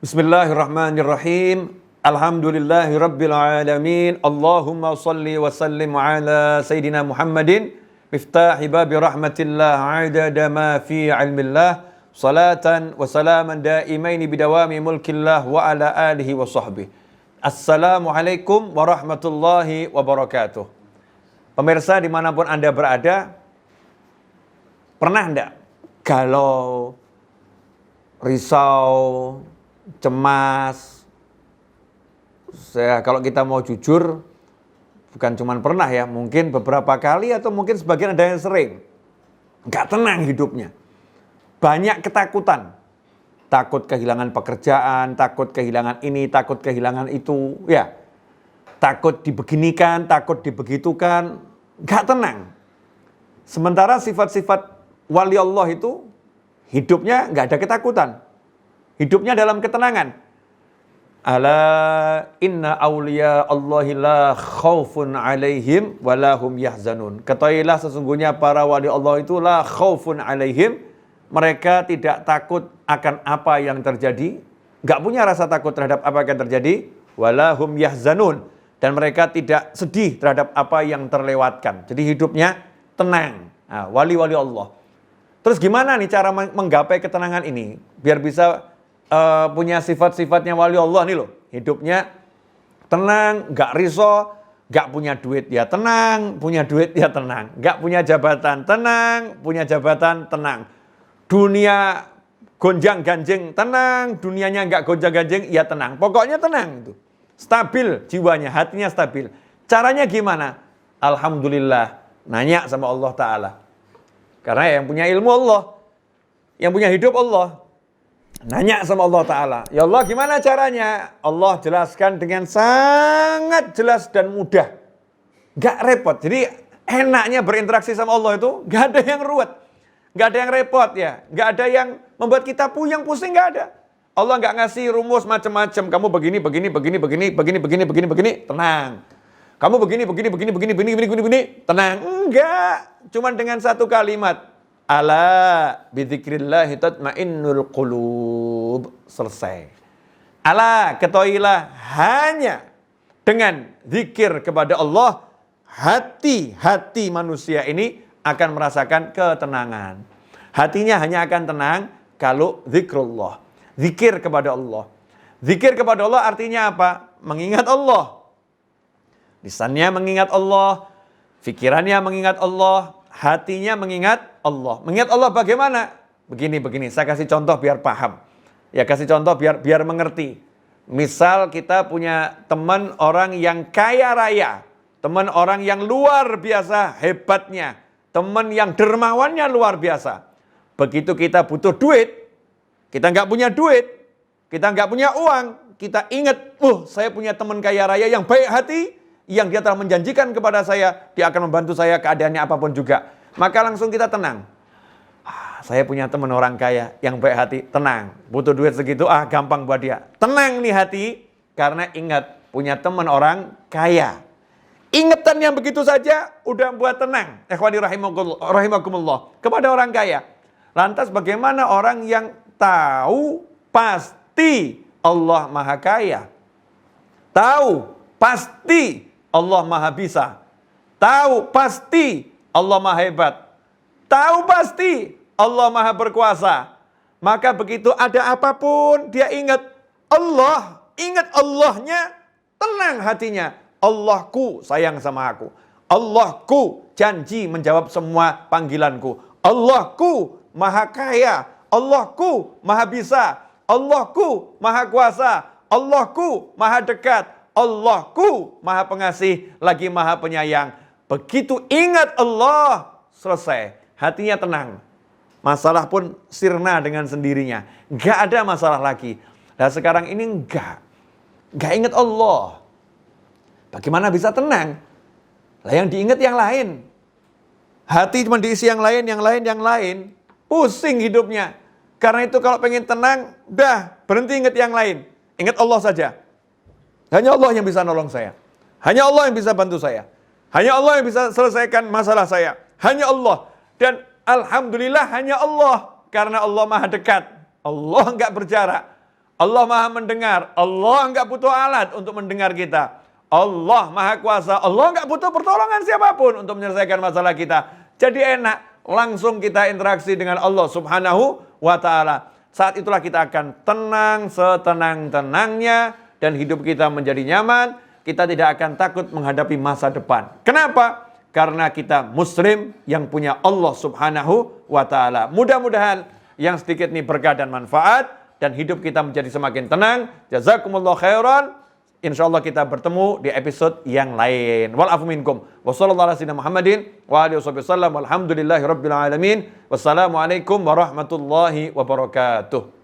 Bismillahirrahmanirrahim. Alhamdulillahirabbil alamin. Allahumma shalli wa sallim ala sayidina Muhammadin miftahi babi rahmatillah adada ma fi ilmillah salatan wa salaman daimaini bidawami mulkillah wa ala alihi wa sahbihi. Assalamualaikum warahmatullahi wabarakatuh. Pemirsa dimanapun Anda berada, pernah enggak galau, risau, cemas? Kalau kita mau jujur, bukan cuma pernah ya, mungkin beberapa kali atau mungkin sebagian ada yang sering. Nggak tenang hidupnya. Banyak ketakutan. Takut kehilangan pekerjaan, takut kehilangan ini, takut kehilangan itu. Ya, takut dibeginikan, takut dibegitukan. Nggak tenang. Sementara sifat-sifat wali Allah itu hidupnya nggak ada ketakutan. Hidupnya dalam ketenangan. Ala inna awliya Allahi la khawfun alaihim wa lahum yahzanun. Ketahuilah sesungguhnya para wali Allah itu la khawfun alaihim. Mereka tidak takut akan apa yang terjadi. Nggak punya rasa takut terhadap apa yang terjadi. Wa lahum yahzanun. Dan mereka tidak sedih terhadap apa yang terlewatkan. Jadi hidupnya tenang. Nah, wali-wali Allah. Terus gimana nih cara menggapai ketenangan ini? Biar bisa punya sifat-sifatnya wali Allah nih loh. Hidupnya tenang, gak risau, gak punya duit ya tenang, punya duit ya tenang. Gak punya jabatan tenang, punya jabatan tenang. Dunia gonjang-ganjing tenang, dunianya gak gonjang-ganjing ya tenang. Pokoknya tenang itu. Stabil jiwanya, hatinya stabil. Caranya gimana? Alhamdulillah, nanya sama Allah Ta'ala. Karena yang punya ilmu Allah, yang punya hidup Allah. Nanya sama Allah Ta'ala, ya Allah gimana caranya? Allah jelaskan dengan sangat jelas dan mudah. Gak repot. Jadi enaknya berinteraksi sama Allah itu gak ada yang ruwet. Gak ada yang repot ya. Gak ada yang membuat kita puyeng pusing, gak ada. Allah gak ngasih rumus macam-macam. Kamu begini, tenang. Kamu begini, tenang. Enggak. Cuman dengan satu kalimat. Ala bidzikrillahi tatmainnul qulub. Selesai. Ala, ketahuilah, hanya dengan zikir kepada Allah, hati manusia ini akan merasakan ketenangan. Hatinya hanya akan tenang kalau zikrullah. Zikir kepada Allah. Zikir kepada Allah artinya apa? Mengingat Allah. Lisannya mengingat Allah, pikirannya mengingat Allah, hatinya mengingat Allah. Mengingat Allah bagaimana? Begini. Saya kasih contoh biar paham. Ya kasih contoh biar mengerti. Misal kita punya teman orang yang kaya raya. Teman orang yang luar biasa hebatnya. Teman yang dermawannya luar biasa. Begitu kita butuh duit, kita nggak punya duit, kita nggak punya uang, kita ingat, saya punya teman kaya raya yang baik hati, yang dia telah menjanjikan kepada saya, dia akan membantu saya keadaannya apapun juga. Maka langsung kita tenang. Saya punya teman orang kaya yang baik hati, tenang. Butuh duit segitu, gampang buat dia. Tenang nih hati, karena ingat punya teman orang kaya. Ingatan yang begitu saja udah buat tenang. Ikhwani rahimakumullah. Kepada orang kaya. Lantas bagaimana orang yang tahu pasti Allah Maha Kaya? Tahu pasti Allah Maha Bisa. Tahu pasti Allah Maha Hebat. Tahu pasti Allah Maha Berkuasa. Maka begitu ada apapun dia ingat Allah. Ingat Allahnya, tenang hatinya. Allahku sayang sama aku. Allahku janji menjawab semua panggilanku. Allahku Maha Kaya. Allahku Maha Bisa. Allahku Maha Kuasa. Allahku Maha Dekat. Allahku Maha Pengasih, lagi Maha Penyayang. Begitu ingat Allah, selesai. Hatinya tenang. Masalah pun sirna dengan sendirinya. Gak ada masalah lagi. Nah sekarang ini enggak ingat Allah. Bagaimana bisa tenang? Lah yang diingat yang lain. Hati cuma diisi yang lain. Pusing hidupnya. Karena itu kalau pengen tenang, berhenti ingat yang lain. Ingat Allah saja. Hanya Allah yang bisa nolong saya. Hanya Allah yang bisa bantu saya. Hanya Allah yang bisa selesaikan masalah saya. Hanya Allah. Dan alhamdulillah hanya Allah. Karena Allah Maha dekat. Allah enggak berjarak. Allah maha mendengar. Allah nggak butuh alat untuk mendengar kita. Allah maha kuasa. Allah nggak butuh pertolongan siapapun untuk menyelesaikan masalah kita. Jadi enak. Langsung kita interaksi dengan Allah subhanahu wa ta'ala. Saat itulah kita akan tenang setenang-tenangnya. Dan hidup kita menjadi nyaman. Kita tidak akan takut menghadapi masa depan. Kenapa? Karena kita muslim yang punya Allah subhanahu wa ta'ala. Mudah-mudahan yang sedikit ini berkah dan manfaat. Dan hidup kita menjadi semakin tenang. Jazakumullah khairan. InsyaAllah kita bertemu di episode yang lain. Wal afu minkum. Wassalamualaikum warahmatullahi wabarakatuh.